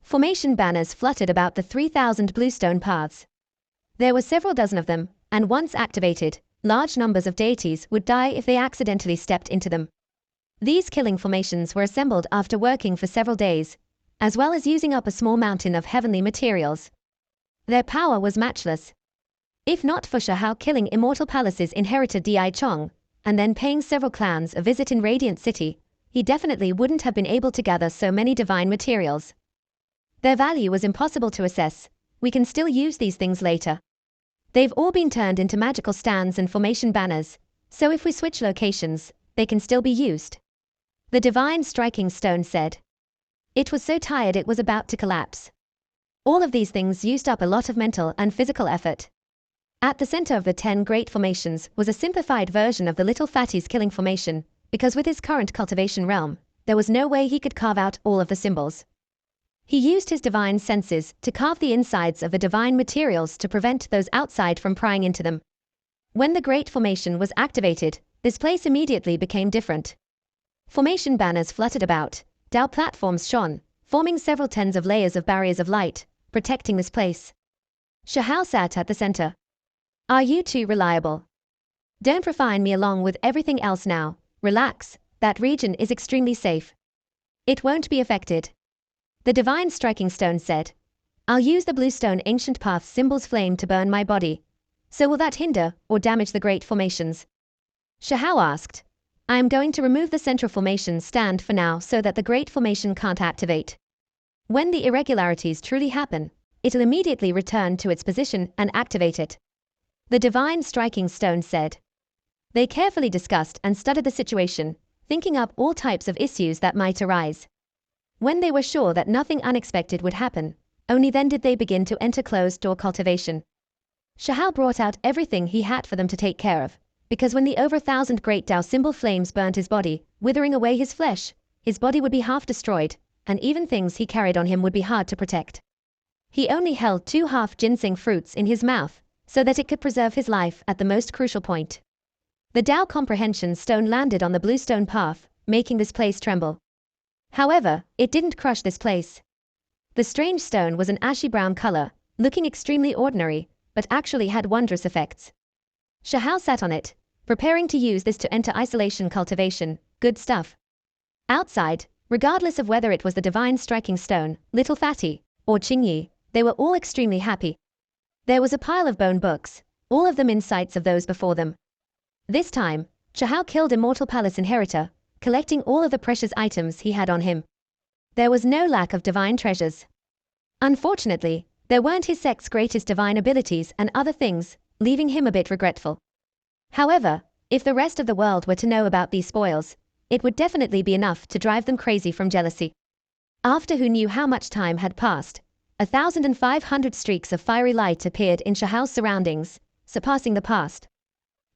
Formation banners fluttered about the 3,000 bluestone paths. There were several dozen of them, and once activated, large numbers of deities would die if they accidentally stepped into them. These killing formations were assembled after working for several days, as well as using up a small mountain of heavenly materials. Their power was matchless. If not for Shahao killing immortal palaces inherited Di Chong, and then paying several clans a visit in Radiant City, he definitely wouldn't have been able to gather so many divine materials. Their value was impossible to assess. We can still use these things later. They've all been turned into magical stands and formation banners, so if we switch locations, they can still be used. The divine striking stone said. It was so tired it was about to collapse. All of these things used up a lot of mental and physical effort. At the center of the 10 great formations was a simplified version of the little fatty's killing formation, because with his current cultivation realm, there was no way he could carve out all of the symbols. He used his divine senses to carve the insides of the divine materials to prevent those outside from prying into them. When the great formation was activated, this place immediately became different. Formation banners fluttered about, Dao platforms shone, forming several tens of layers of barriers of light, protecting this place. Shahao sat at the center. Are you too reliable? Don't refine me along with everything else now. Relax, that region is extremely safe. It won't be affected. The divine striking stone said. I'll use the bluestone ancient path symbol's flame to burn my body. So will that hinder or damage the great formations? Shahao asked. I am going to remove the central formation stand for now so that the great formation can't activate. When the irregularities truly happen, it'll immediately return to its position and activate it. The divine striking stone said. They carefully discussed and studied the situation, thinking up all types of issues that might arise. When they were sure that nothing unexpected would happen, only then did they begin to enter closed-door cultivation. Shahao brought out everything he had for them to take care of, because when the over 1,000 great Dao symbol flames burned his body, withering away his flesh, his body would be half destroyed, and even things he carried on him would be hard to protect. He only held 2 half ginseng fruits in his mouth, so that it could preserve his life at the most crucial point. The Dao comprehension stone landed on the bluestone path, making this place tremble. However, it didn't crush this place. The strange stone was an ashy brown color, looking extremely ordinary, but actually had wondrous effects. Shahao sat on it, preparing to use this to enter isolation cultivation. Good stuff. Outside, regardless of whether it was the divine striking stone, little fatty, or Qingyi, they were all extremely happy. There was a pile of bone books, all of them in sights of those before them. This time, Shahao killed Immortal Palace Inheritor, collecting all of the precious items he had on him. There was no lack of divine treasures. Unfortunately, there weren't his sect's greatest divine abilities and other things, leaving him a bit regretful. However, if the rest of the world were to know about these spoils, it would definitely be enough to drive them crazy from jealousy. After who knew how much time had passed, 1,500 streaks of fiery light appeared in Shahao's surroundings, surpassing the past.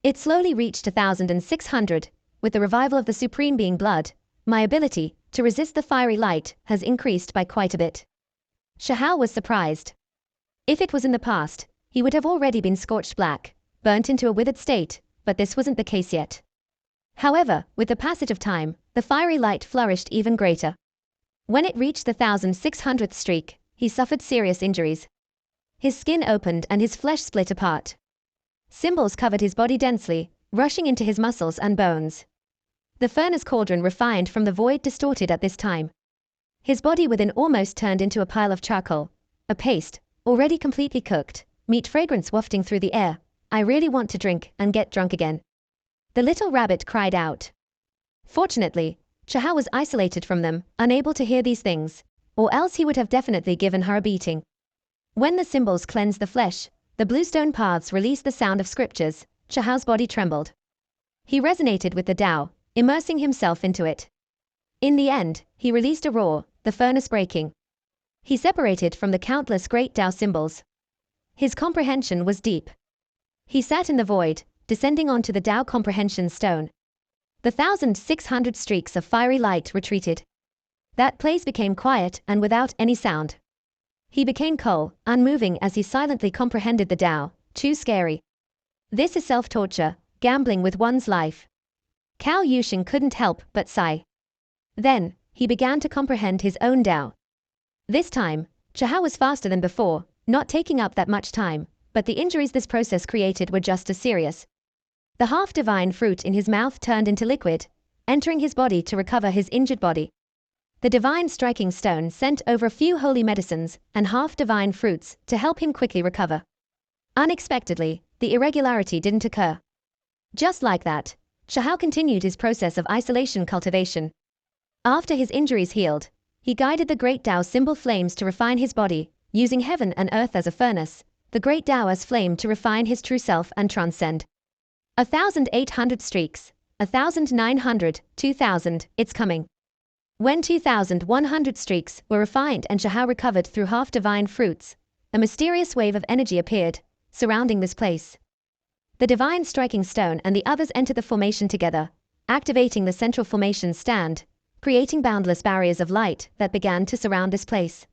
It slowly reached 1,600. With the revival of the Supreme Being blood, my ability to resist the fiery light has increased by quite a bit. Shahao was surprised. If it was in the past, he would have already been scorched black, burnt into a withered state, but this wasn't the case yet. However, with the passage of time, the fiery light flourished even greater. When it reached the 1,600th streak, he suffered serious injuries. His skin opened and his flesh split apart. Symbols covered his body densely, rushing into his muscles and bones. The furnace cauldron refined from the void distorted at this time. His body within almost turned into a pile of charcoal, a paste, already completely cooked, meat fragrance wafting through the air. I really want to drink and get drunk again. The little rabbit cried out. Fortunately, Shahao was isolated from them, unable to hear these things, or else he would have definitely given her a beating. When the symbols cleansed the flesh, the bluestone paths released the sound of scriptures. Shahao's body trembled. He resonated with the Tao, immersing himself into it. In the end, he released a roar, the furnace breaking. He separated from the countless great Tao symbols. His comprehension was deep. He sat in the void, descending onto the Tao comprehension stone. The 1,600 streaks of fiery light retreated. That place became quiet and without any sound. He became cold, unmoving as he silently comprehended the Tao. Too scary. This is self-torture, gambling with one's life. Cao Yuxing couldn't help but sigh. Then, he began to comprehend his own Tao. This time, Shahao was faster than before, not taking up that much time, but the injuries this process created were just as serious. The half-divine fruit in his mouth turned into liquid, entering his body to recover his injured body. The divine striking stone sent over a few holy medicines and half-divine fruits to help him quickly recover. Unexpectedly, the irregularity didn't occur. Just like that, Shahao continued his process of isolation cultivation. After his injuries healed, he guided the great Tao symbol flames to refine his body, using heaven and earth as a furnace, the great Tao as flame to refine his true self and transcend. 1,800 streaks, 1,900, 2,000, it's coming. When 2,100 streaks were refined and Shahao recovered through half-divine fruits, a mysterious wave of energy appeared, surrounding this place. The divine striking stone and the others entered the formation together, activating the central formation stand, creating boundless barriers of light that began to surround this place.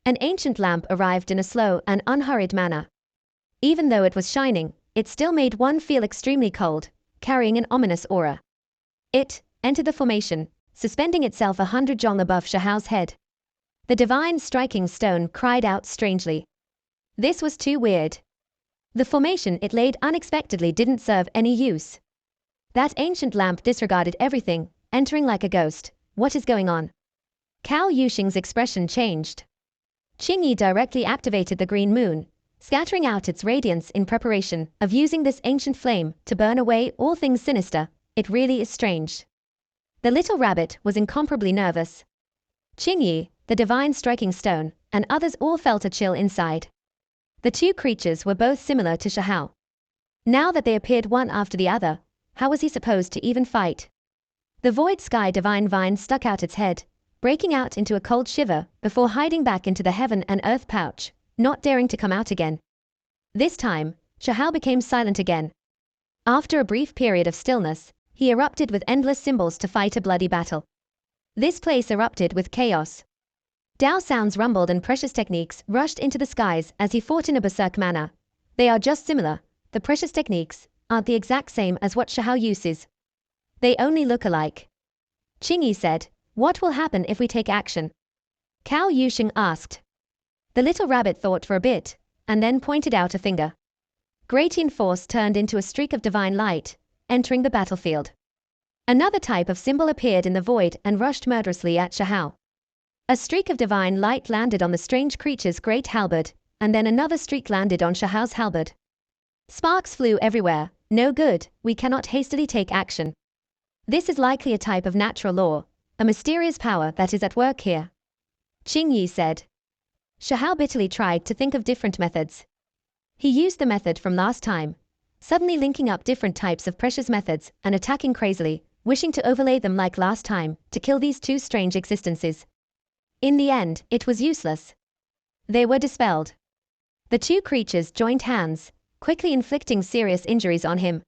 An ancient lamp arrived in a slow and unhurried manner. Even though it was shining, it still made one feel extremely cold, carrying an ominous aura. It entered the formation, suspending itself 100 jong above Shahao's head. The divine striking stone cried out strangely. This was too weird. The formation it laid unexpectedly didn't serve any use. That ancient lamp disregarded everything, entering like a ghost. What is going on? Cao Yuxing's expression changed. Qingyi directly activated the green moon, scattering out its radiance in preparation of using this ancient flame to burn away all things sinister. It really is strange. The little rabbit was incomparably nervous. Qingyi, the divine striking stone, and others all felt a chill inside. The two creatures were both similar to Shahao. Now that they appeared one after the other, how was he supposed to even fight? The void sky divine vine stuck out its head, breaking out into a cold shiver before hiding back into the heaven and earth pouch, not daring to come out again. This time, Shahao became silent again. After a brief period of stillness, he erupted with endless symbols to fight a bloody battle. This place erupted with chaos. Dao sounds rumbled and precious techniques rushed into the skies as he fought in a berserk manner. They are just similar. The precious techniques aren't the exact same as what Shahao uses. They only look alike. Qingyi said, "What will happen if we take action?" Cao Yuxing asked. The little rabbit thought for a bit, and then pointed out a finger. Great force turned into a streak of divine light, entering the battlefield. Another type of symbol appeared in the void and rushed murderously at Shahao. A streak of divine light landed on the strange creature's great halberd, and then another streak landed on Shahao's halberd. Sparks flew everywhere. No good, we cannot hastily take action. This is likely a type of natural law, a mysterious power that is at work here. Qingyi said. Shahao bitterly tried to think of different methods. He used the method from last time, suddenly linking up different types of precious methods and attacking crazily, wishing to overlay them like last time to kill these two strange existences. In the end, it was useless. They were dispelled. The two creatures joined hands, quickly inflicting serious injuries on him.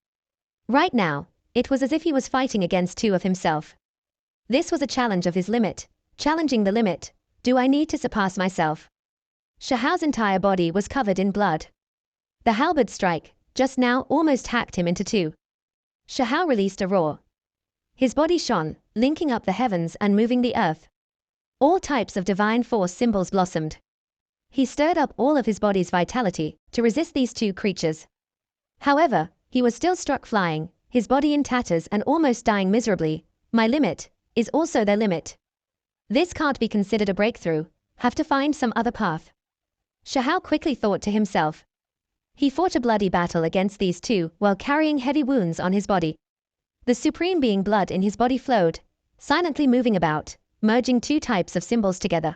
Right now, it was as if he was fighting against two of himself. This was a challenge of his limit, challenging the limit. Do I need to surpass myself? Shahao's entire body was covered in blood. The halberd strike, just now, almost hacked him into two. Shahao released a roar. His body shone, linking up the heavens and moving the earth. All types of divine force symbols blossomed. He stirred up all of his body's vitality to resist these two creatures. However, he was still struck flying, his body in tatters and almost dying miserably. My limit is also their limit. This can't be considered a breakthrough, have to find some other path. Shahao quickly thought to himself. He fought a bloody battle against these two while carrying heavy wounds on his body. The supreme being blood in his body flowed, silently moving about, merging two types of symbols together.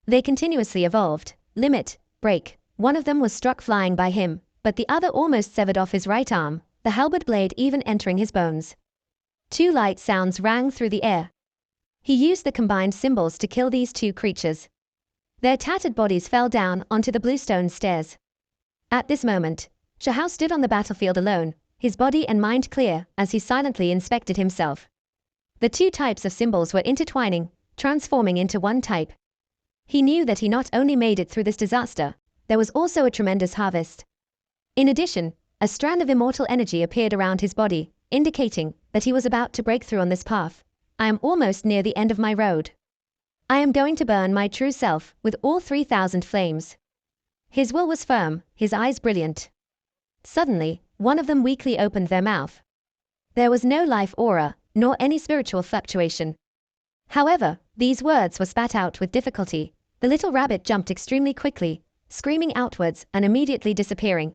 They continuously evolved. Limit, break. One of them was struck flying by him, but the other almost severed off his right arm, the halberd blade even entering his bones. Two light sounds rang through the air. He used the combined symbols to kill these two creatures. Their tattered bodies fell down onto the bluestone stairs. At this moment, Shahao stood on the battlefield alone, his body and mind clear as he silently inspected himself. The two types of symbols were intertwining, transforming into one type. He knew that he not only made it through this disaster, there was also a tremendous harvest. In addition, a strand of immortal energy appeared around his body, indicating that he was about to break through on this path. I am almost near the end of my road. I am going to burn my true self with all 3,000 flames. His will was firm, his eyes brilliant. Suddenly, one of them weakly opened their mouth. There was no life aura, nor any spiritual fluctuation. However, these words were spat out with difficulty. The little rabbit jumped extremely quickly, screaming outwards and immediately disappearing.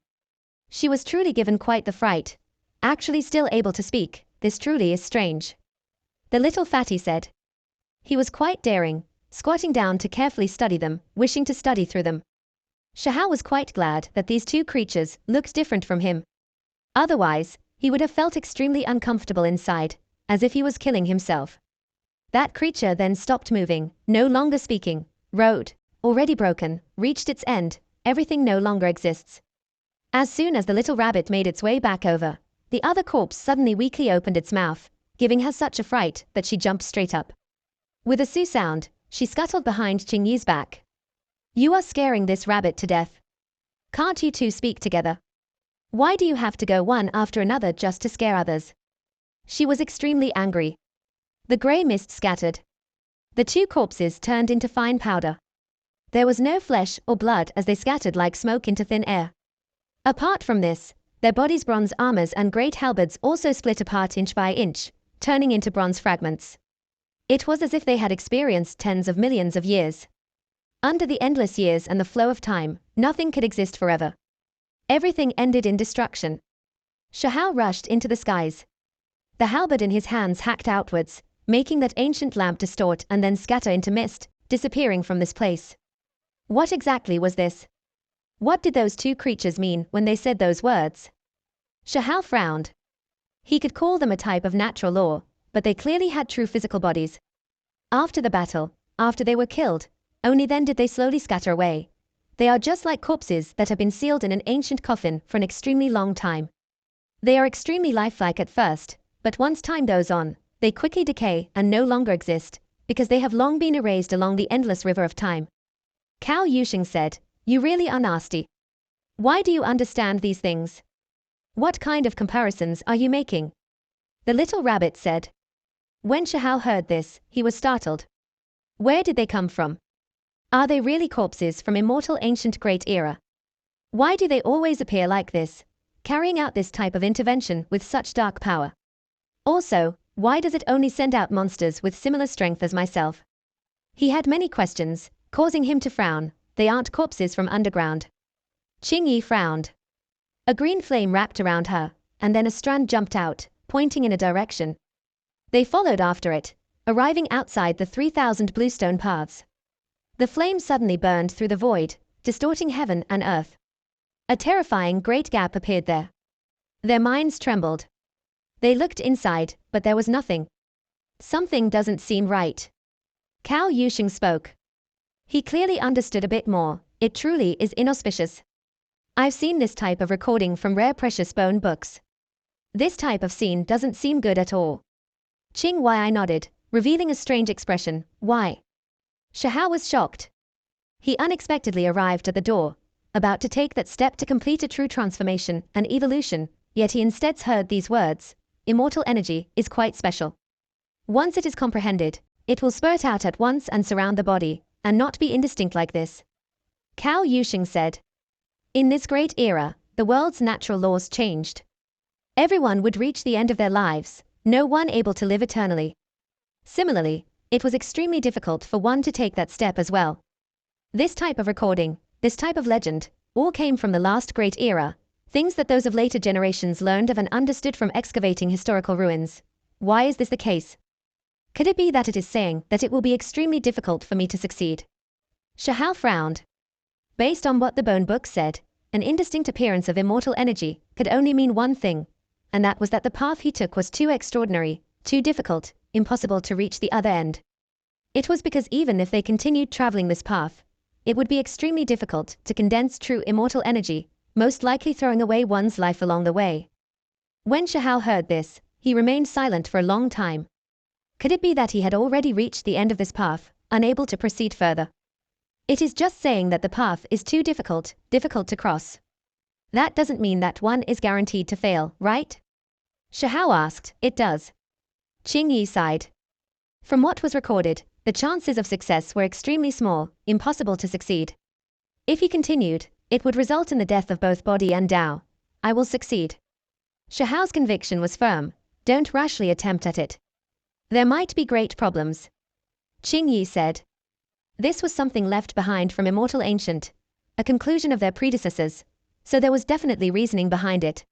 She was truly given quite the fright. Actually still able to speak, this truly is strange. The little fatty said. He was quite daring, squatting down to carefully study them, wishing to study through them. Shahal was quite glad that these two creatures looked different from him. Otherwise, he would have felt extremely uncomfortable inside, as if he was killing himself. That creature then stopped moving, no longer speaking. Road, already broken, reached its end, everything no longer exists. As soon as the little rabbit made its way back over, the other corpse suddenly weakly opened its mouth, giving her such a fright that she jumped straight up. With a sue sound, she scuttled behind Qing Yi's back. You are scaring this rabbit to death. Can't you two speak together? Why do you have to go one after another just to scare others? She was extremely angry. The grey mist scattered. The two corpses turned into fine powder. There was no flesh or blood as they scattered like smoke into thin air. Apart from this, their bodies' bronze armors and great halberds also split apart inch by inch, turning into bronze fragments. It was as if they had experienced tens of millions of years. Under the endless years and the flow of time, nothing could exist forever. Everything ended in destruction. Shahal rushed into the skies. The halberd in his hands hacked outwards, making that ancient lamp distort and then scatter into mist, disappearing from this place. What exactly was this? What did those two creatures mean when they said those words? Shahal frowned. He could call them a type of natural law, but they clearly had true physical bodies. After the battle, after they were killed, only then did they slowly scatter away. They are just like corpses that have been sealed in an ancient coffin for an extremely long time. They are extremely lifelike at first, but once time goes on, they quickly decay and no longer exist, because they have long been erased along the endless river of time. Cao Yusheng said, You really are nasty. Why do you understand these things? What kind of comparisons are you making? The little rabbit said. When Shahal heard this, he was startled. Where did they come from? Are they really corpses from immortal ancient great era? Why do they always appear like this, carrying out this type of intervention with such dark power? Also, why does it only send out monsters with similar strength as myself? He had many questions, causing him to frown. They aren't corpses from underground. Qing Yi frowned. A green flame wrapped around her, and then a strand jumped out, pointing in a direction. They followed after it, arriving outside the 3,000 bluestone paths. The flame suddenly burned through the void, distorting heaven and earth. A terrifying great gap appeared there. Their minds trembled. They looked inside, but there was nothing. Something doesn't seem right. Cao Yusheng spoke. He clearly understood a bit more. It truly is inauspicious. I've seen this type of recording from rare precious bone books. This type of scene doesn't seem good at all. Qing Yi nodded, revealing a strange expression. Why? Shahal was shocked. He unexpectedly arrived at the door, about to take that step to complete a true transformation and evolution, yet he instead heard these words. Immortal energy is quite special. Once it is comprehended, it will spurt out at once and surround the body, and not be indistinct like this. Cao Yusheng said. In this great era, the world's natural laws changed. Everyone would reach the end of their lives, no one able to live eternally. Similarly, it was extremely difficult for one to take that step as well. This type of recording, this type of legend, all came from the last great era, things that those of later generations learned of and understood from excavating historical ruins. Why is this the case? Could it be that it is saying that it will be extremely difficult for me to succeed? Shahal frowned. Based on what the bone book said, an indistinct appearance of immortal energy could only mean one thing, and that was that the path he took was too extraordinary, too difficult, impossible to reach the other end. It was because even if they continued traveling this path, it would be extremely difficult to condense true immortal energy, most likely throwing away one's life along the way. When Shahal heard this, he remained silent for a long time. Could it be that he had already reached the end of this path, unable to proceed further? It is just saying that the path is too difficult to cross. That doesn't mean that one is guaranteed to fail, right? Shahal asked. It does. Qing Yi sighed. From what was recorded, the chances of success were extremely small, impossible to succeed. If he continued, it would result in the death of both body and Tao. I will succeed. Shahao's conviction was firm. Don't rashly attempt at it. There might be great problems. Qing Yi said. This was something left behind from Immortal Ancient, a conclusion of their predecessors, so there was definitely reasoning behind it.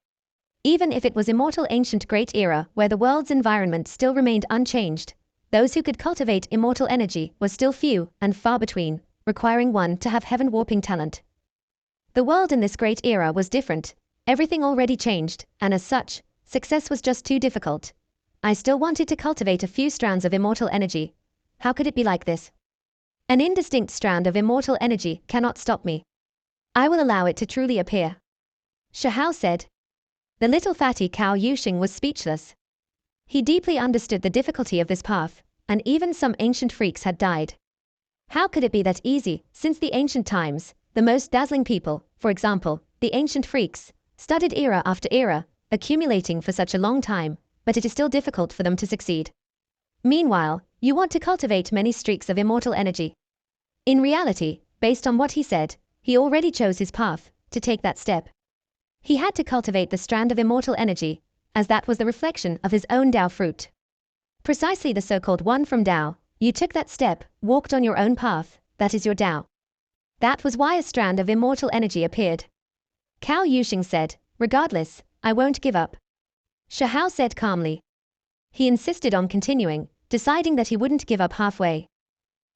Even if it was Immortal Ancient Great Era where the world's environment still remained unchanged, those who could cultivate immortal energy were still few and far between, requiring one to have heaven-warping talent. The world in this great era was different, everything already changed, and as such, success was just too difficult. I still wanted to cultivate a few strands of immortal energy. How could it be like this? An indistinct strand of immortal energy cannot stop me. I will allow it to truly appear. Shahao said. The little fatty Cao Yuxing was speechless. He deeply understood the difficulty of this path, and even some ancient freaks had died. How could it be that easy, since the ancient times, the most dazzling people, for example, the ancient freaks, studied era after era, accumulating for such a long time, but it is still difficult for them to succeed. Meanwhile, you want to cultivate many streaks of immortal energy. In reality, based on what he said, he already chose his path, to take that step. He had to cultivate the strand of immortal energy, as that was the reflection of his own Tao fruit. Precisely the so-called one from Tao, you took that step, walked on your own path, that is your Tao. That was why a strand of immortal energy appeared. Cao Yuxing said, regardless, I won't give up. Shahao said calmly. He insisted on continuing, deciding that he wouldn't give up halfway.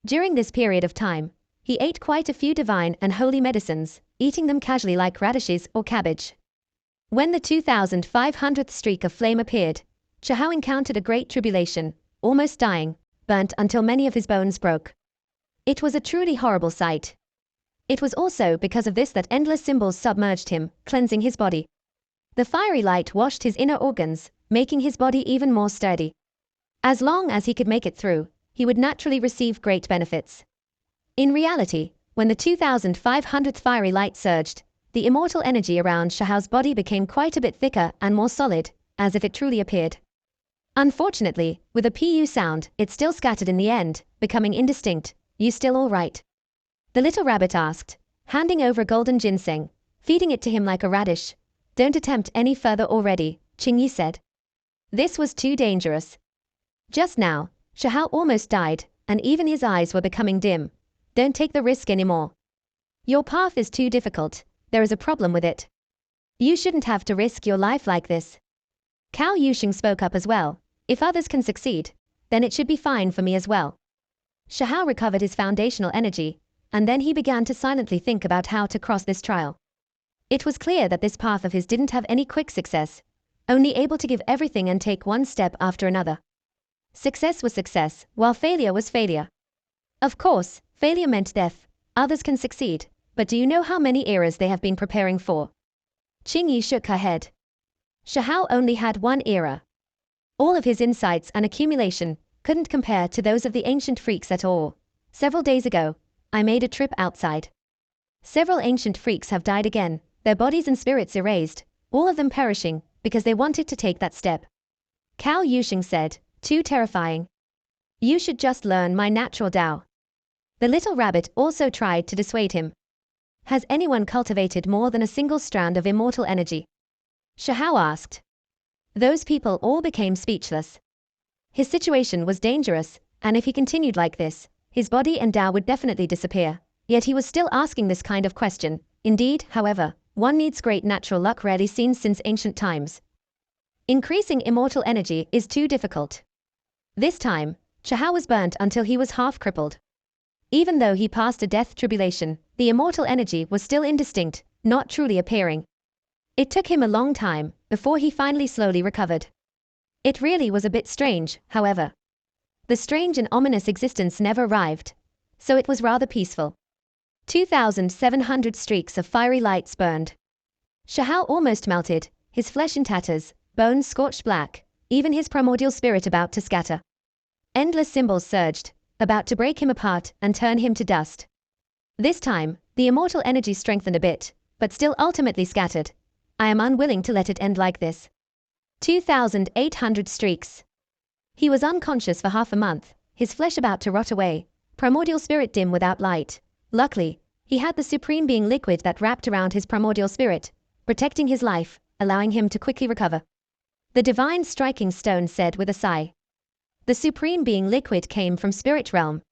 During this period of time, he ate quite a few divine and holy medicines, eating them casually like radishes or cabbage. When the 2500th streak of flame appeared, Shahao encountered a great tribulation, almost dying, burnt until many of his bones broke. It was a truly horrible sight. It was also because of this that endless symbols submerged him, cleansing his body. The fiery light washed his inner organs, making his body even more sturdy. As long as he could make it through, he would naturally receive great benefits. In reality, when the 2500th fiery light surged, the immortal energy around Shahao's body became quite a bit thicker and more solid, as if it truly appeared. Unfortunately, with a PU sound, it still scattered in the end, becoming indistinct. You still all right? The little rabbit asked, handing over golden ginseng, feeding it to him like a radish. Don't attempt any further already, Qing Yi said. This was too dangerous. Just now, Shahao almost died, and even his eyes were becoming dim. Don't take the risk anymore. Your path is too difficult, there is a problem with it. You shouldn't have to risk your life like this. Cao Yuxing spoke up as well. If others can succeed, then it should be fine for me as well. Shahao recovered his foundational energy, and then he began to silently think about how to cross this trial. It was clear that this path of his didn't have any quick success, only able to give everything and take one step after another. Success was success, while failure was failure. Of course, failure meant death. Others can succeed, but do you know how many eras they have been preparing for? Qing Yi shook her head. Shahao only had one era. All of his insights and accumulation couldn't compare to those of the ancient freaks at all. Several days ago, I made a trip outside. Several ancient freaks have died again, their bodies and spirits erased, all of them perishing, because they wanted to take that step. Cao Yuxing said, too terrifying. You should just learn my natural Tao. The little rabbit also tried to dissuade him. Has anyone cultivated more than a single strand of immortal energy? Shahao asked. Those people all became speechless. His situation was dangerous, and if he continued like this, his body and Tao would definitely disappear. Yet he was still asking this kind of question. Indeed, however, one needs great natural luck rarely seen since ancient times. Increasing immortal energy is too difficult. This time, Shahao was burnt until he was half crippled. Even though he passed a death tribulation, the immortal energy was still indistinct, not truly appearing. It took him a long time before he finally slowly recovered. It really was a bit strange, however. The strange and ominous existence never arrived, so it was rather peaceful. 2,700 streaks of fiery lights burned. Shahao almost melted, his flesh in tatters, bones scorched black, even his primordial spirit about to scatter. Endless symbols surged, about to break him apart and turn him to dust. This time, the immortal energy strengthened a bit, but still ultimately scattered. I am unwilling to let it end like this. 2,800 streaks. He was unconscious for half a month, his flesh about to rot away, primordial spirit dim without light. Luckily, he had the supreme being liquid that wrapped around his primordial spirit, protecting his life, allowing him to quickly recover. The divine striking stone said with a sigh. The supreme being liquid came from spirit realm.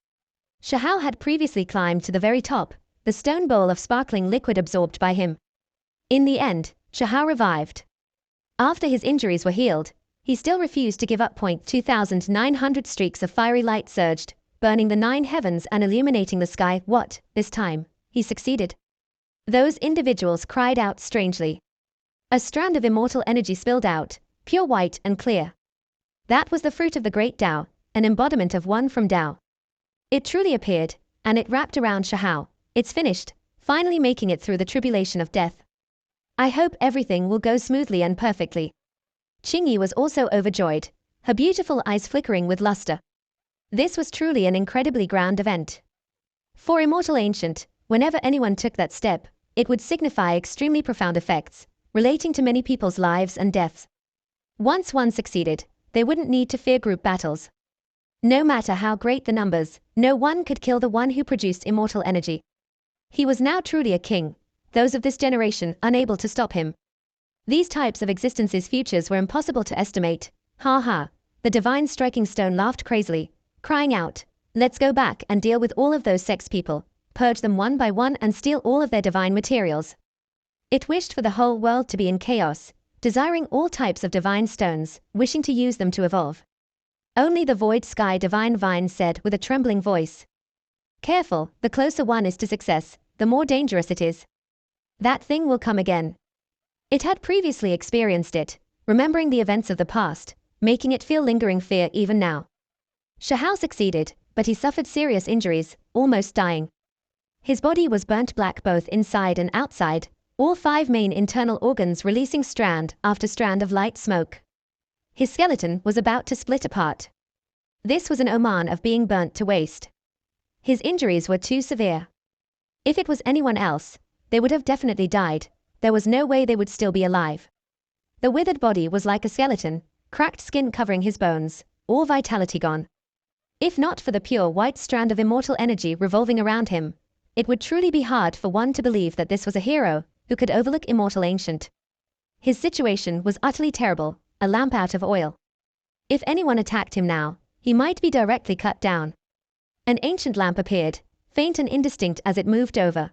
Shahao had previously climbed to the very top, the stone bowl of sparkling liquid absorbed by him. In the end, Shahao revived. After his injuries were healed, he still refused to give up. 2,900 streaks of fiery light surged, burning the 9 heavens and illuminating the sky. What, this time, he succeeded? Those individuals cried out strangely. A strand of immortal energy spilled out, pure white and clear. That was the fruit of the great Tao, an embodiment of one from Tao. It truly appeared, and it wrapped around Shahao. It's finished, finally making it through the tribulation of death. I hope everything will go smoothly and perfectly. Qingyi was also overjoyed, her beautiful eyes flickering with luster. This was truly an incredibly grand event. For Immortal Ancient, whenever anyone took that step, it would signify extremely profound effects, relating to many people's lives and deaths. Once one succeeded, they wouldn't need to fear group battles. No matter how great the numbers, no one could kill the one who produced immortal energy. He was now truly a king, those of this generation unable to stop him. These types of existences' futures were impossible to estimate. Ha ha, the divine striking stone laughed crazily, crying out, let's go back and deal with all of those sex people, purge them one by one and steal all of their divine materials. It wished for the whole world to be in chaos, desiring all types of divine stones, wishing to use them to evolve. Only the void sky divine vine said with a trembling voice. Careful, the closer one is to success, the more dangerous it is. That thing will come again. It had previously experienced it, remembering the events of the past, making it feel lingering fear even now. Shahao succeeded, but he suffered serious injuries, almost dying. His body was burnt black both inside and outside, all 5 main internal organs releasing strand after strand of light smoke. His skeleton was about to split apart. This was an omen of being burnt to waste. His injuries were too severe. If it was anyone else, they would have definitely died. There was no way they would still be alive. The withered body was like a skeleton, cracked skin covering his bones, all vitality gone. If not for the pure white strand of immortal energy revolving around him, it would truly be hard for one to believe that this was a hero who could overlook Immortal Ancient. His situation was utterly terrible, a lamp out of oil. If anyone attacked him now, he might be directly cut down. An ancient lamp appeared, faint and indistinct as it moved over.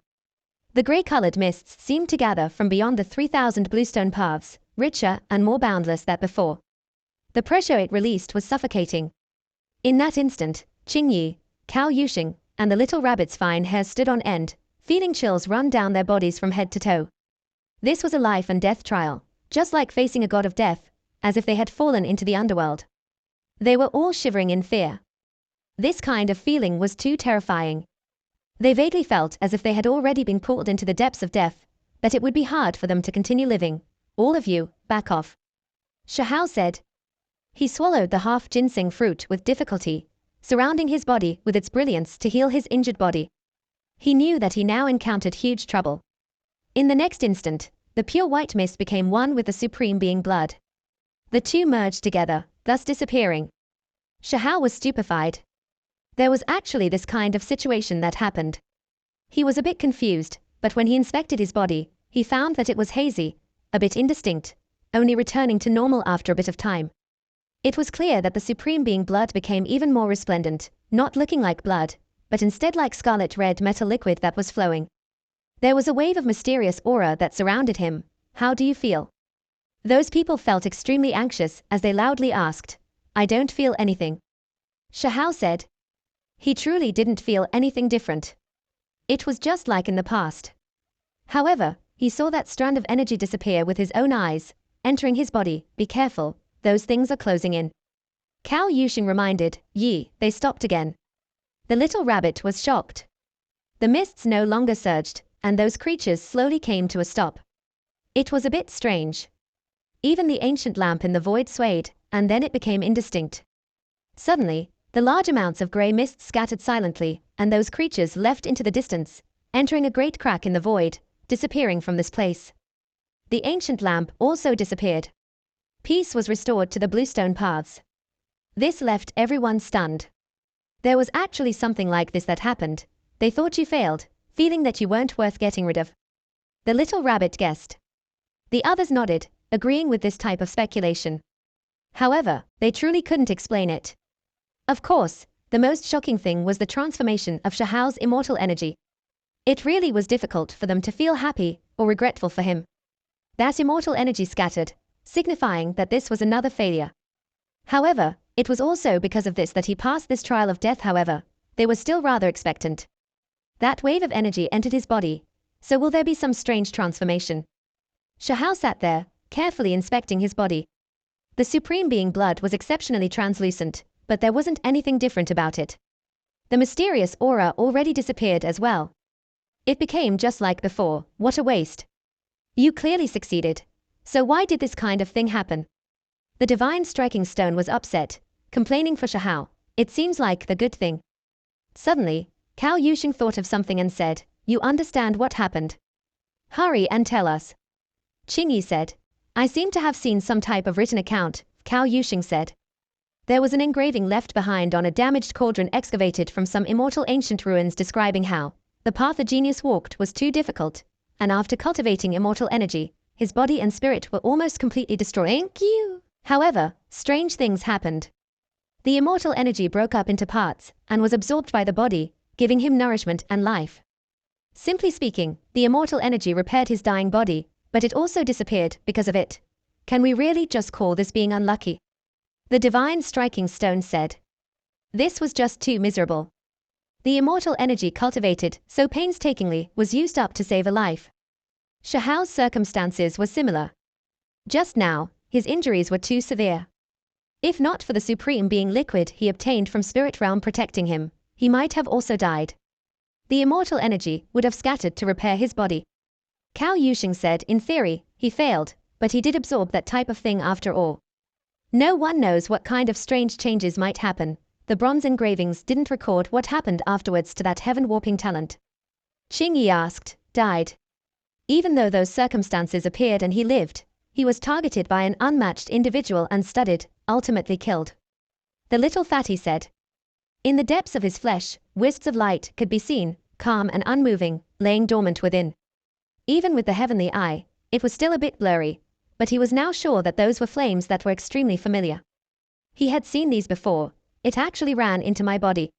The grey-colored mists seemed to gather from beyond the 3,000 bluestone paths, richer and more boundless than before. The pressure it released was suffocating. In that instant, Qingyi, Cao Yuxing, and the little rabbit's fine hair stood on end, feeling chills run down their bodies from head to toe. This was a life and death trial, just like facing a god of death, as if they had fallen into the underworld. They were all shivering in fear. This kind of feeling was too terrifying. They vaguely felt as if they had already been pulled into the depths of death, that it would be hard for them to continue living. All of you, back off. Shahao said. He swallowed the half ginseng fruit with difficulty, surrounding his body with its brilliance to heal his injured body. He knew that he now encountered huge trouble. In the next instant, the pure white mist became one with the supreme being blood. The two merged together, thus disappearing. Shahao was stupefied. There was actually this kind of situation that happened. He was a bit confused, but when he inspected his body, he found that it was hazy, a bit indistinct, only returning to normal after a bit of time. It was clear that the supreme being blood became even more resplendent, not looking like blood, but instead like scarlet red metal liquid that was flowing. There was a wave of mysterious aura that surrounded him. How do you feel? Those people felt extremely anxious as they loudly asked. I don't feel anything. Shahao said. He truly didn't feel anything different. It was just like in the past. However, he saw that strand of energy disappear with his own eyes, entering his body. Be careful, those things are closing in. Cao Yuxing reminded. Yi, they stopped again. The little rabbit was shocked. The mists no longer surged, and those creatures slowly came to a stop. It was a bit strange. Even the ancient lamp in the void swayed, and then it became indistinct. Suddenly, the large amounts of grey mist scattered silently, and those creatures left into the distance, entering a great crack in the void, disappearing from this place. The ancient lamp also disappeared. Peace was restored to the bluestone paths. This left everyone stunned. There was actually something like this that happened. They thought you failed, feeling that you weren't worth getting rid of. The little rabbit guessed. The others nodded, agreeing with this type of speculation. However, they truly couldn't explain it. Of course, the most shocking thing was the transformation of Shahao's immortal energy. It really was difficult for them to feel happy or regretful for him. That immortal energy scattered, signifying that this was another failure. However, it was also because of this that he passed this trial of death. However, they were still rather expectant. That wave of energy entered his body, so will there be some strange transformation? Shahao sat there, carefully inspecting his body. The Supreme Being blood was exceptionally translucent, but there wasn't anything different about it. The mysterious aura already disappeared as well. It became just like before. What a waste. You clearly succeeded. So why did this kind of thing happen? The divine striking stone was upset, complaining for Shahao. It seems like the good thing. Suddenly, Cao Yusheng thought of something and said, "You understand what happened? Hurry and tell us." Qingyi said, "I seem to have seen some type of written account," Cao Yusheng said. There was an engraving left behind on a damaged cauldron excavated from some immortal ancient ruins describing how the path a genius walked was too difficult, and after cultivating immortal energy, his body and spirit were almost completely destroyed. However, strange things happened. The immortal energy broke up into parts and was absorbed by the body, giving him nourishment and life. Simply speaking, the immortal energy repaired his dying body, but it also disappeared because of it. Can we really just call this being unlucky? The divine striking stone said. This was just too miserable. The immortal energy cultivated so painstakingly was used up to save a life. Shahao's circumstances were similar. Just now, his injuries were too severe. If not for the Supreme Being liquid he obtained from Spirit Realm protecting him, he might have also died. The immortal energy would have scattered to repair his body. Cao Yusheng said in theory, he failed, but he did absorb that type of thing after all. No one knows what kind of strange changes might happen. The bronze engravings didn't record what happened afterwards to that heaven-warping talent. Qingyi asked, died. Even though those circumstances appeared and he lived, he was targeted by an unmatched individual and studied, ultimately killed. The little fatty said. In the depths of his flesh, wisps of light could be seen, calm and unmoving, laying dormant within. Even with the heavenly eye, it was still a bit blurry, but he was now sure that those were flames that were extremely familiar. He had seen these before. It actually ran into my body.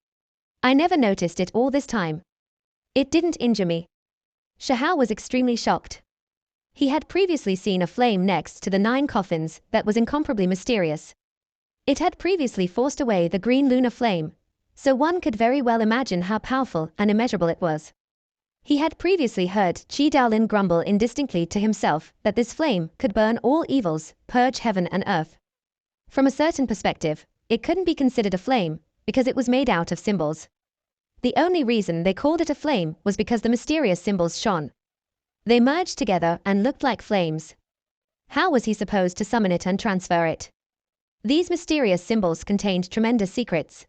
I never noticed it all this time. It didn't injure me. Shahao was extremely shocked. He had previously seen a flame next to the 9 coffins that was incomparably mysterious. It had previously forced away the green lunar flame, so one could very well imagine how powerful and immeasurable it was. He had previously heard Qi Daolin grumble indistinctly to himself that this flame could burn all evils, purge heaven and earth. From a certain perspective, it couldn't be considered a flame, because it was made out of symbols. The only reason they called it a flame was because the mysterious symbols shone. They merged together and looked like flames. How was he supposed to summon it and transfer it? These mysterious symbols contained tremendous secrets.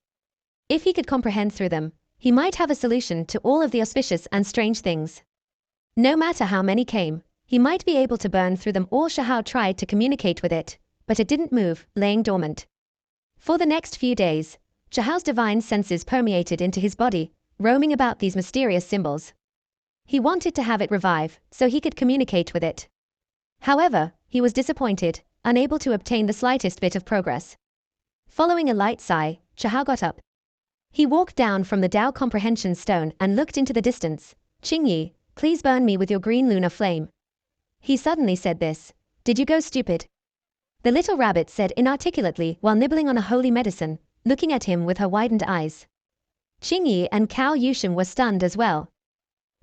If he could comprehend through them, he might have a solution to all of the auspicious and strange things. No matter how many came, he might be able to burn through them all. Shahao tried to communicate with it, but it didn't move, laying dormant. For the next few days, Shahao's divine senses permeated into his body, roaming about these mysterious symbols. He wanted to have it revive, so he could communicate with it. However, he was disappointed, unable to obtain the slightest bit of progress. Following a light sigh, Shahao got up. He walked down from the Tao Comprehension Stone and looked into the distance. Qingyi, please burn me with your green lunar flame. He suddenly said this. Did you go stupid? The little rabbit said inarticulately while nibbling on a holy medicine, looking at him with her widened eyes. Qingyi and Cao Yusheng were stunned as well.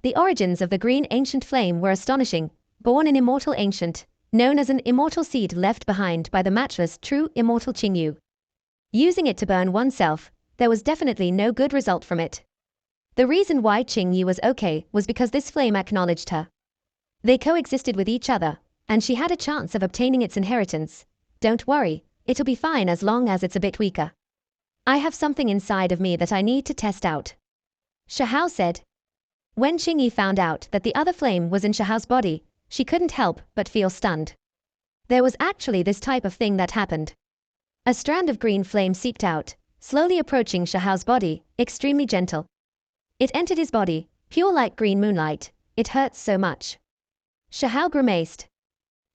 The origins of the green ancient flame were astonishing, born an immortal ancient, known as an immortal seed left behind by the matchless true immortal Qingyu. Using it to burn oneself, there was definitely no good result from it. The reason why Qingyi was okay was because this flame acknowledged her. They coexisted with each other, and she had a chance of obtaining its inheritance. Don't worry, it'll be fine as long as it's a bit weaker. I have something inside of me that I need to test out. Shahao said. When Qingyi found out that the other flame was in Shahao's body, she couldn't help but feel stunned. There was actually this type of thing that happened. A strand of green flame seeped out, slowly approaching Shahao's body, extremely gentle. It entered his body, pure like green moonlight. It hurts so much. Shahao grimaced.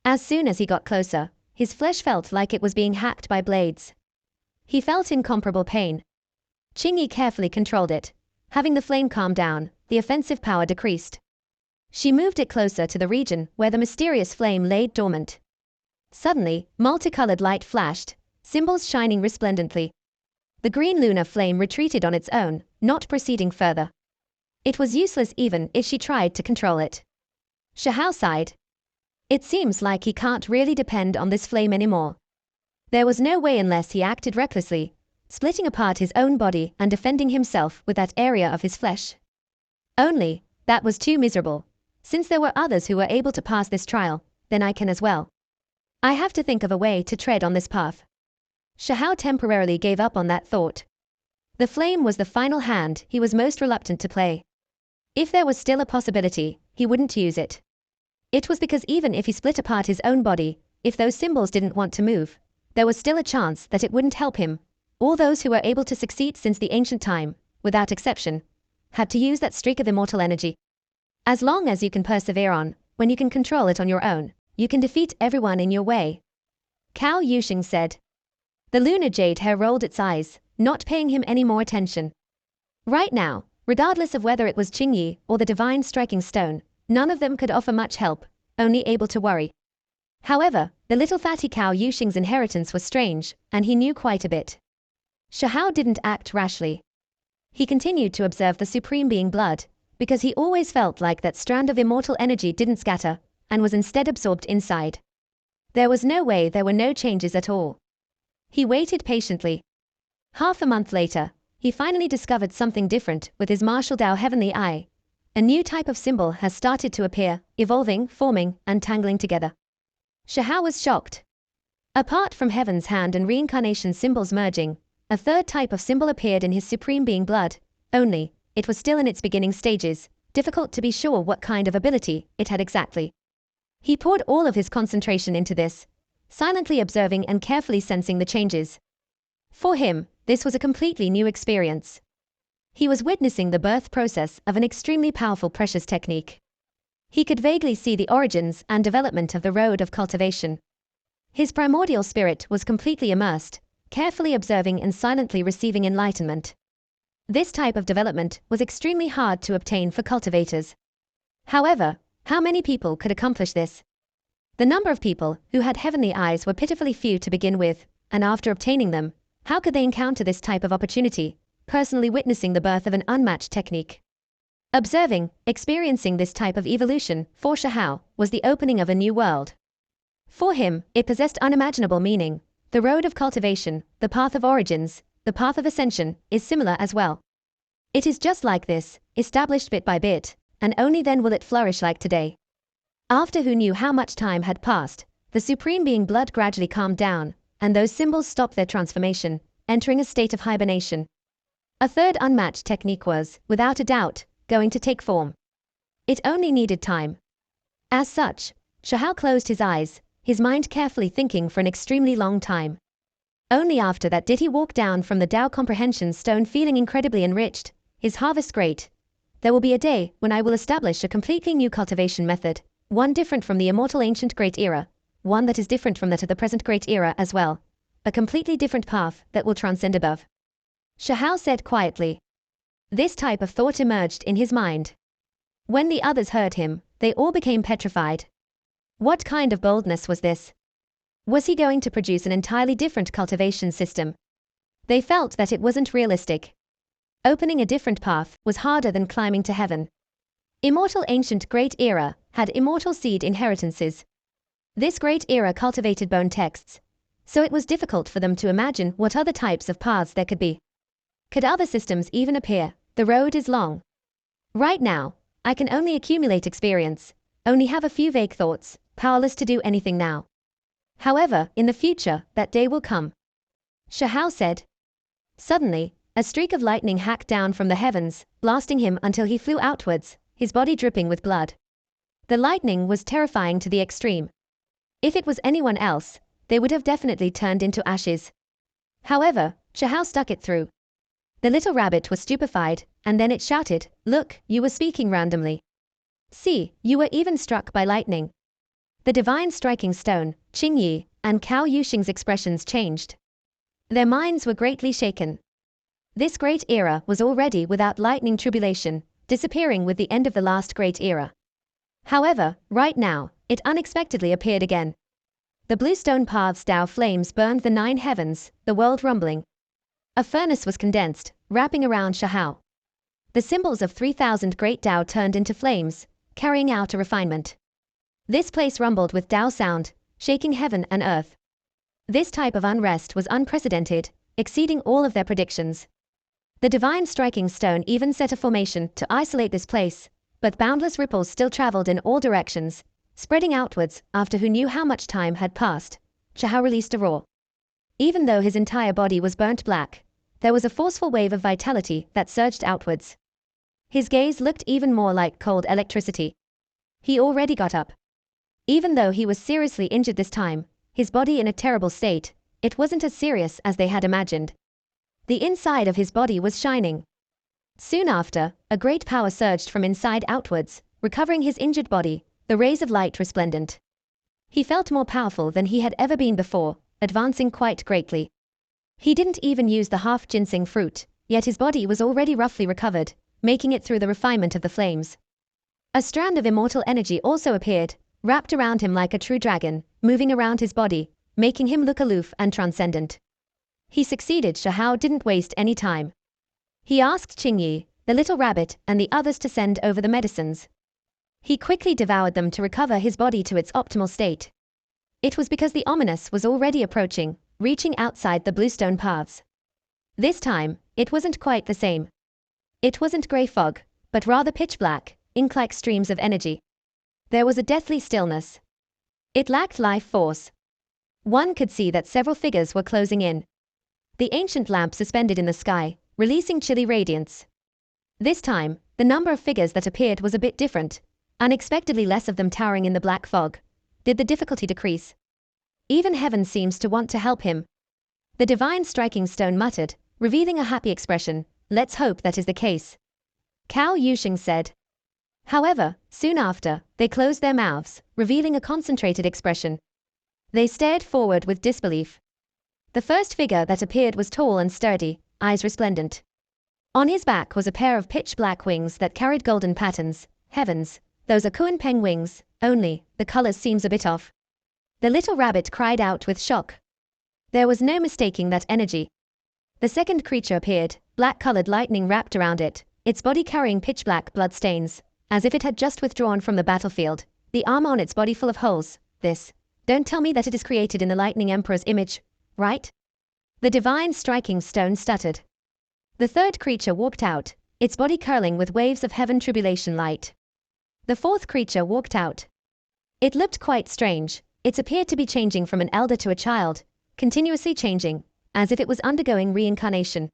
As soon as he got closer, his flesh felt like it was being hacked by blades. He felt incomparable pain. Qingyi carefully controlled it. Having the flame calm down, the offensive power decreased. She moved it closer to the region where the mysterious flame lay dormant. Suddenly, multicolored light flashed, symbols shining resplendently. The green lunar flame retreated on its own, not proceeding further. It was useless even if she tried to control it. Shahao sighed. It seems like he can't really depend on this flame anymore. There was no way unless he acted recklessly, splitting apart his own body and defending himself with that area of his flesh. Only, that was too miserable. Since there were others who were able to pass this trial, then I can as well. I have to think of a way to tread on this path. Shahao temporarily gave up on that thought. The flame was the final hand he was most reluctant to play. If there was still a possibility, he wouldn't use it. It was because even if he split apart his own body, if those symbols didn't want to move, there was still a chance that it wouldn't help him. All those who were able to succeed since the ancient time, without exception, had to use that streak of immortal energy. As long as you can persevere on, when you can control it on your own, you can defeat everyone in your way. Cao Yuxing said. The lunar jade hair rolled its eyes, not paying him any more attention. Right now, regardless of whether it was Qingyi or the divine striking stone, none of them could offer much help, only able to worry. However, the little fatty Cao Yuxing's inheritance was strange, and he knew quite a bit. Shahao didn't act rashly. He continued to observe the Supreme Being blood, because he always felt like that strand of immortal energy didn't scatter, and was instead absorbed inside. There was no way there were no changes at all. He waited patiently. Half a month later, he finally discovered something different with his martial Dao heavenly eye. A new type of symbol has started to appear, evolving, forming, and tangling together. Shahao was shocked. Apart from heaven's hand and reincarnation symbols merging, a third type of symbol appeared in his Supreme Being blood, only, it was still in its beginning stages, difficult to be sure what kind of ability it had exactly. He poured all of his concentration into this, silently observing and carefully sensing the changes. For him, this was a completely new experience. He was witnessing the birth process of an extremely powerful precious technique. He could vaguely see the origins and development of the road of cultivation. His primordial spirit was completely immersed, carefully observing and silently receiving enlightenment. This type of development was extremely hard to obtain for cultivators. However, how many people could accomplish this? The number of people who had heavenly eyes were pitifully few to begin with, and after obtaining them, how could they encounter this type of opportunity, personally witnessing the birth of an unmatched technique? Observing, experiencing this type of evolution, for Shahao, was the opening of a new world. For him, it possessed unimaginable meaning. The road of cultivation, the path of origins, the path of ascension, is similar as well. It is just like this, established bit by bit, and only then will it flourish like today. After who knew how much time had passed, the Supreme Being blood gradually calmed down, and those symbols stopped their transformation, entering a state of hibernation. A third unmatched technique was, without a doubt, going to take form. It only needed time. As such, Shahao closed his eyes, his mind carefully thinking for an extremely long time. Only after that did he walk down from the Tao Comprehension Stone feeling incredibly enriched, his harvest great. There will be a day when I will establish a completely new cultivation method, one different from the immortal ancient Great Era, one that is different from that of the present Great Era as well, a completely different path that will transcend above. Shahao said quietly. This type of thought emerged in his mind. When the others heard him, they all became petrified. What kind of boldness was this? Was he going to produce an entirely different cultivation system? They felt that it wasn't realistic. Opening a different path was harder than climbing to heaven. Immortal ancient Great Era had immortal seed inheritances. This Great Era cultivated bone texts, so it was difficult for them to imagine what other types of paths there could be. Could other systems even appear? The road is long. Right now, I can only accumulate experience, only have a few vague thoughts, powerless to do anything now. However, in the future, that day will come. Shahao said. Suddenly, a streak of lightning hacked down from the heavens, blasting him until he flew outwards, his body dripping with blood. The lightning was terrifying to the extreme. If it was anyone else, they would have definitely turned into ashes. However, Shahao stuck it through. The little rabbit was stupefied, and then it shouted, "Look, you were speaking randomly. See, you were even struck by lightning." The divine striking stone, Qingyi, and Cao Yuxing's expressions changed. Their minds were greatly shaken. This great era was already without lightning tribulation, disappearing with the end of the last great era. However, right now, it unexpectedly appeared again. The bluestone path's Tao flames burned the 9 heavens, the world rumbling. A furnace was condensed, wrapping around Shahao. The symbols of 3,000 great Tao turned into flames, carrying out a refinement. This place rumbled with Tao sound, shaking heaven and earth. This type of unrest was unprecedented, exceeding all of their predictions. The divine striking stone even set a formation to isolate this place, but boundless ripples still traveled in all directions, spreading outwards. After who knew how much time had passed, Shahao released a roar. Even though his entire body was burnt black, there was a forceful wave of vitality that surged outwards. His gaze looked even more like cold electricity. He already got up. Even though he was seriously injured this time, his body in a terrible state, it wasn't as serious as they had imagined. The inside of his body was shining. Soon after, a great power surged from inside outwards, recovering his injured body, the rays of light resplendent. He felt more powerful than he had ever been before, advancing quite greatly. He didn't even use the half ginseng fruit, yet his body was already roughly recovered, making it through the refinement of the flames. A strand of immortal energy also appeared, wrapped around him like a true dragon, moving around his body, making him look aloof and transcendent. He succeeded. Shahao didn't waste any time. He asked Qingyi, the little rabbit, and the others to send over the medicines. He quickly devoured them to recover his body to its optimal state. It was because the ominous was already approaching, reaching outside the bluestone paths. This time, it wasn't quite the same. It wasn't grey fog, but rather pitch black, ink-like streams of energy. There was a deathly stillness. It lacked life force. One could see that several figures were closing in. The ancient lamp suspended in the sky, releasing chilly radiance. This time, the number of figures that appeared was a bit different, unexpectedly less of them towering in the black fog. Did the difficulty decrease? Even heaven seems to want to help him. The divine striking stone muttered, revealing a happy expression. Let's hope that is the case. Cao Yuxing said. However, soon after, they closed their mouths, revealing a concentrated expression. They stared forward with disbelief. The first figure that appeared was tall and sturdy, eyes resplendent. On his back was a pair of pitch-black wings that carried golden patterns. Heavens, those are Kunpeng wings, only, the colors seems a bit off. The little rabbit cried out with shock. There was no mistaking that energy. The second creature appeared, black-colored lightning wrapped around it, its body carrying pitch-black blood stains, as if it had just withdrawn from the battlefield, the armor on its body full of holes. Don't tell me that it is created in the Lightning Emperor's image, right? The divine striking stone stuttered. The third creature walked out, its body curling with waves of heaven tribulation light. The fourth creature walked out. It looked quite strange. It appeared to be changing from an elder to a child, continuously changing, as if it was undergoing reincarnation.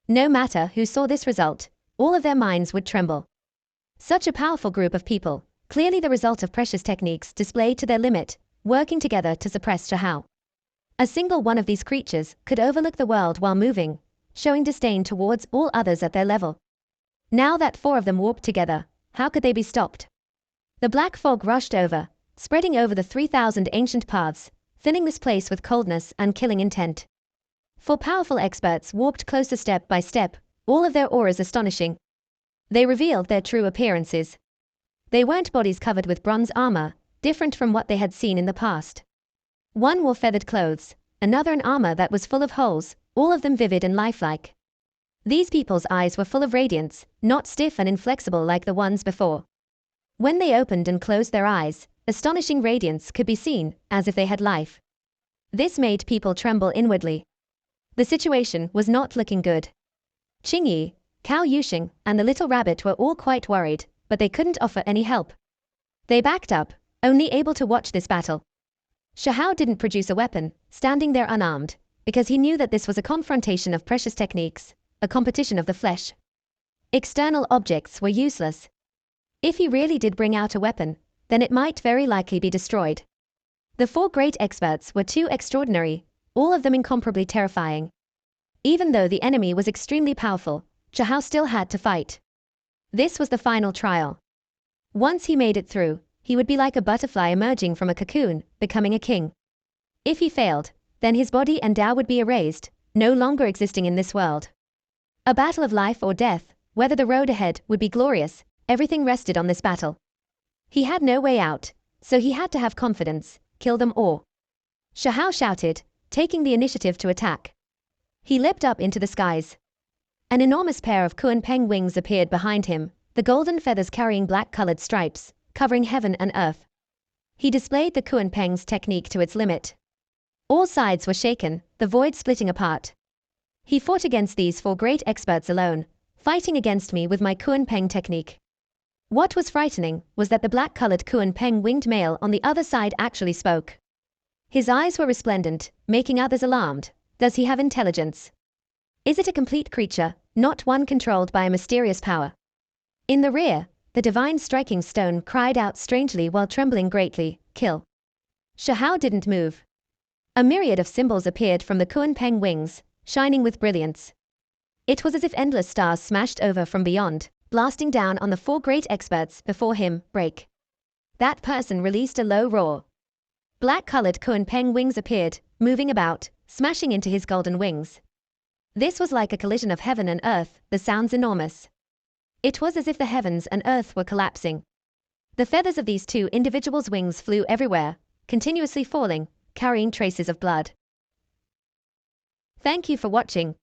No matter who saw this result, all of their minds would tremble. Such a powerful group of people, clearly the result of precious techniques displayed to their limit, working together to suppress Shahao. A single one of these creatures could overlook the world while moving, showing disdain towards all others at their level. Now that 4 of them warped together, how could they be stopped? The black fog rushed over, spreading over the 3,000 ancient paths, filling this place with coldness and killing intent. 4 powerful experts walked closer step by step, all of their auras astonishing. They revealed their true appearances. They weren't bodies covered with bronze armor, different from what they had seen in the past. One wore feathered clothes, another an armor that was full of holes, all of them vivid and lifelike. These people's eyes were full of radiance, not stiff and inflexible like the ones before. When they opened and closed their eyes, astonishing radiance could be seen, as if they had life. This made people tremble inwardly. The situation was not looking good. Qingyi, Cao Yuxing, and the little rabbit were all quite worried, but they couldn't offer any help. They backed up, only able to watch this battle. Shahao didn't produce a weapon, standing there unarmed, because he knew that this was a confrontation of precious techniques, a competition of the flesh. External objects were useless. If he really did bring out a weapon, then it might very likely be destroyed. The 4 great experts were too extraordinary, all of them incomparably terrifying. Even though the enemy was extremely powerful, Chahao still had to fight. This was the final trial. Once he made it through, he would be like a butterfly emerging from a cocoon, becoming a king. If he failed, then his body and Tao would be erased, no longer existing in this world. A battle of life or death, whether the road ahead would be glorious, everything rested on this battle. He had no way out, so he had to have confidence, kill them or. Chahao shouted, taking the initiative to attack. He leapt up into the skies. An enormous pair of Kunpeng wings appeared behind him, the golden feathers carrying black-colored stripes, covering heaven and earth. He displayed the Kunpeng's technique to its limit. All sides were shaken, the void splitting apart. He fought against these four great experts alone, fighting against me with my Kunpeng technique. What was frightening was that the black-colored Kunpeng winged male on the other side actually spoke. His eyes were resplendent, making others alarmed. Does he have intelligence? Is it a complete creature, not one controlled by a mysterious power? In the rear, the divine striking stone cried out strangely while trembling greatly, kill. Chahao didn't move. A myriad of symbols appeared from the Kunpeng wings, shining with brilliance. It was as if endless stars smashed over from beyond, blasting down on the four great experts before him, break. That person released a low roar. Black-colored Kunpeng wings appeared, moving about, smashing into his golden wings. This was like a collision of heaven and earth, the sounds enormous. It was as if the heavens and earth were collapsing. The feathers of these two individuals' wings flew everywhere, continuously falling, carrying traces of blood. Thank you for watching.